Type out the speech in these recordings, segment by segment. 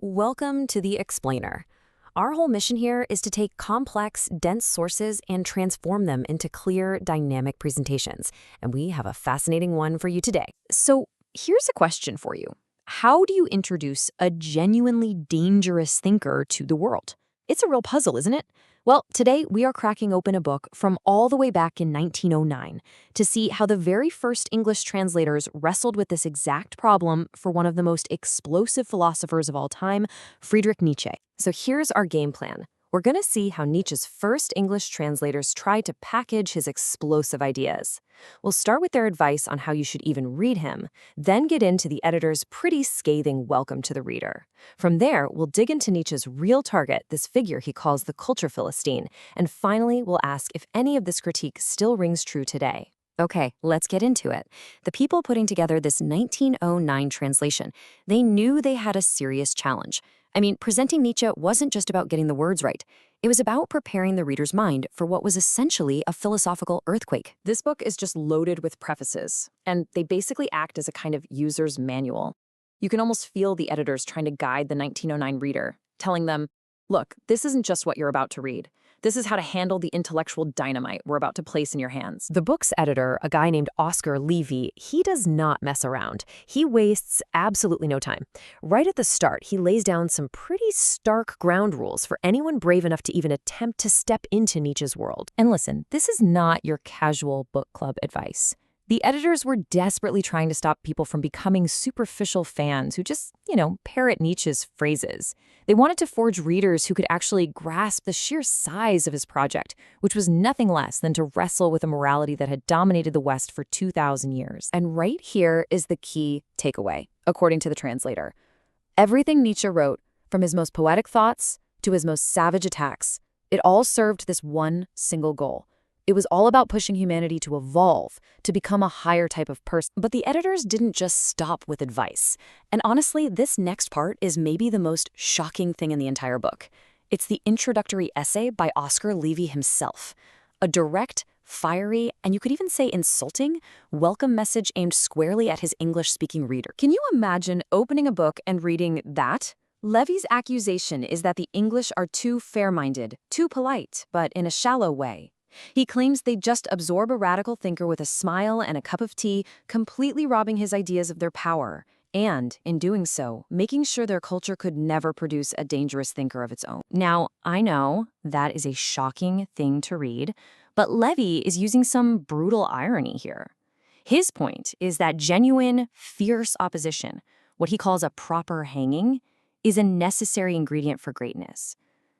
Welcome to The Explainer. Our whole mission here is to take complex, dense sources and transform them into clear, dynamic presentations. And we have a fascinating one for you today. So here's a question for you. How do you introduce a genuinely dangerous thinker to the world? It's a real puzzle, isn't it? Well, today we are cracking open a book from all the way back in 1909 to see how the very first English translators wrestled with this exact problem for one of the most explosive philosophers of all time, Friedrich Nietzsche. So here's our game plan. We're going to see how Nietzsche's first English translators tried to package his explosive ideas. We'll start with their advice on how you should even read him, then get into the editor's pretty scathing welcome to the reader. From there, we'll dig into Nietzsche's real target, this figure he calls the culture Philistine, and finally, we'll ask if any of this critique still rings true today. Okay, let's get into it. The people putting together this 1909 translation, they knew they had a serious challenge. I mean, presenting Nietzsche wasn't just about getting the words right. It was about preparing the reader's mind for what was essentially a philosophical earthquake. This book is just loaded with prefaces, and they basically act as a kind of user's manual. You can almost feel the editors trying to guide the 1909 reader, telling them, look, this isn't just what you're about to read. This is how to handle the intellectual dynamite we're about to place in your hands. The book's editor, a guy named Oscar Levy, he does not mess around. He wastes absolutely no time. Right at the start, he lays down some pretty stark ground rules for anyone brave enough to even attempt to step into Nietzsche's world. And listen, this is not your casual book club advice. The editors were desperately trying to stop people from becoming superficial fans who just, parrot Nietzsche's phrases. They wanted to forge readers who could actually grasp the sheer size of his project, which was nothing less than to wrestle with a morality that had dominated the West for 2,000 years. And right here is the key takeaway, according to the translator. Everything Nietzsche wrote, from his most poetic thoughts to his most savage attacks, it all served this one single goal. It was all about pushing humanity to evolve, to become a higher type of person. But the editors didn't just stop with advice. And honestly, this next part is maybe the most shocking thing in the entire book. It's the introductory essay by Oscar Levy himself. A direct, fiery, and you could even say insulting, welcome message aimed squarely at his English-speaking reader. Can you imagine opening a book and reading that? Levy's accusation is that the English are too fair-minded, too polite, but in a shallow way. He claims they just absorb a radical thinker with a smile and a cup of tea, completely robbing his ideas of their power, and, in doing so, making sure their culture could never produce a dangerous thinker of its own. Now, I know that is a shocking thing to read, but Levy is using some brutal irony here. His point is that genuine, fierce opposition, what he calls a proper hanging, is a necessary ingredient for greatness.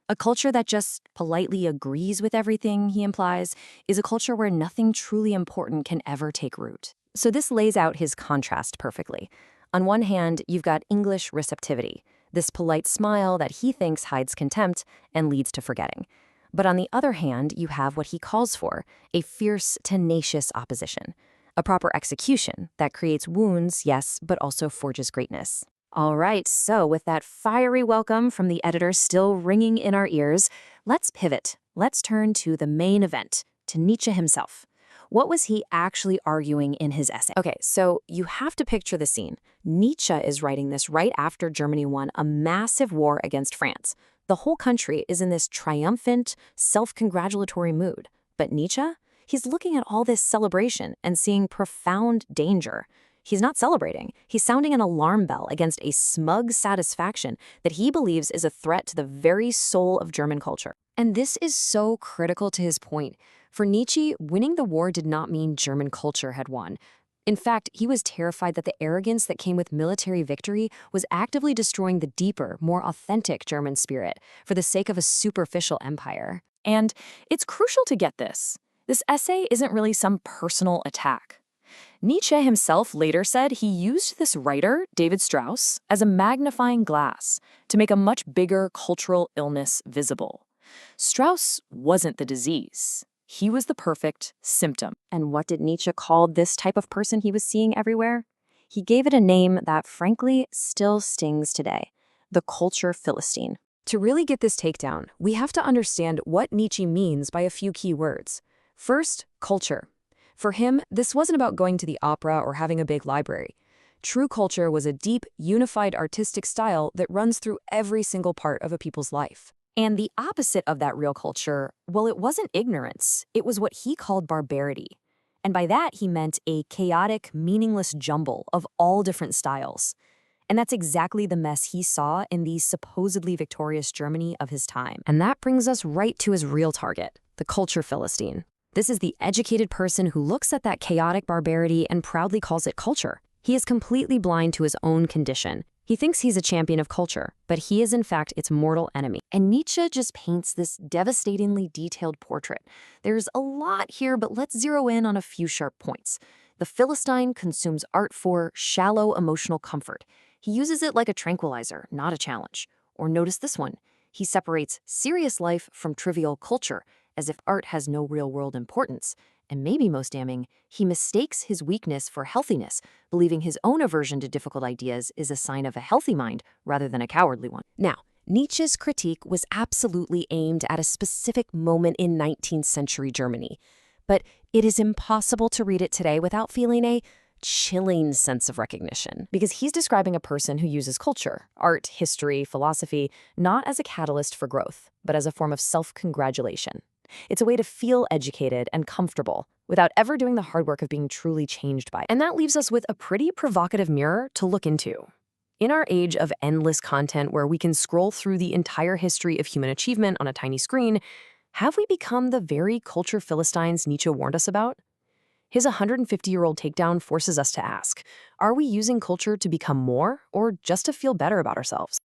A culture that just politely agrees with everything, he implies, is a culture where nothing truly important can ever take root. So this lays out his contrast perfectly. On one hand, you've got English receptivity, this polite smile that he thinks hides contempt and leads to forgetting. But on the other hand, you have what he calls for, a fierce, tenacious opposition, a proper execution that creates wounds, yes, but also forges greatness. All right, so with that fiery welcome from the editor still ringing in our ears, let's pivot. Let's turn to the main event, to Nietzsche himself. What was he actually arguing in his essay? Okay, so you have to picture the scene. Nietzsche is writing this right after Germany won a massive war against France. The whole country is in this triumphant, self-congratulatory mood. But Nietzsche? He's looking at all this celebration and seeing profound danger. He's not celebrating. He's sounding an alarm bell against a smug satisfaction that he believes is a threat to the very soul of German culture. And this is so critical to his point. For Nietzsche, winning the war did not mean German culture had won. In fact, he was terrified that the arrogance that came with military victory was actively destroying the deeper, more authentic German spirit for the sake of a superficial empire. And it's crucial to get this. This essay isn't really some personal attack. Nietzsche himself later said he used this writer, David Strauss, as a magnifying glass to make a much bigger cultural illness visible. Strauss wasn't the disease. He was the perfect symptom. And what did Nietzsche call this type of person he was seeing everywhere? He gave it a name that, frankly, still stings today: the culture Philistine. To really get this takedown, we have to understand what Nietzsche means by a few key words. First, culture. For him, this wasn't about going to the opera or having a big library. True culture was a deep, unified artistic style that runs through every single part of a people's life. And the opposite of that real culture, well, it wasn't ignorance. It was what he called barbarity. And by that, he meant a chaotic, meaningless jumble of all different styles. And that's exactly the mess he saw in the supposedly victorious Germany of his time. And that brings us right to his real target, the culture Philistine. This is the educated person who looks at that chaotic barbarity and proudly calls it culture. He is completely blind to his own condition. He thinks he's a champion of culture, but he is in fact its mortal enemy. And Nietzsche just paints this devastatingly detailed portrait. There's a lot here, but let's zero in on a few sharp points. The Philistine consumes art for shallow emotional comfort. He uses it like a tranquilizer, not a challenge. Or notice this one. He separates serious life from trivial culture, as if art has no real-world importance. And maybe most damning, he mistakes his weakness for healthiness, believing his own aversion to difficult ideas is a sign of a healthy mind rather than a cowardly one. Now, Nietzsche's critique was absolutely aimed at a specific moment in 19th century Germany. But it is impossible to read it today without feeling a chilling sense of recognition. Because he's describing a person who uses culture, art, history, philosophy, not as a catalyst for growth, but as a form of self-congratulation. It's a way to feel educated and comfortable without ever doing the hard work of being truly changed by it. And that leaves us with a pretty provocative mirror to look into. In our age of endless content where we can scroll through the entire history of human achievement on a tiny screen, have we become the very culture Philistines Nietzsche warned us about? His 150-year-old takedown forces us to ask, are we using culture to become more or just to feel better about ourselves?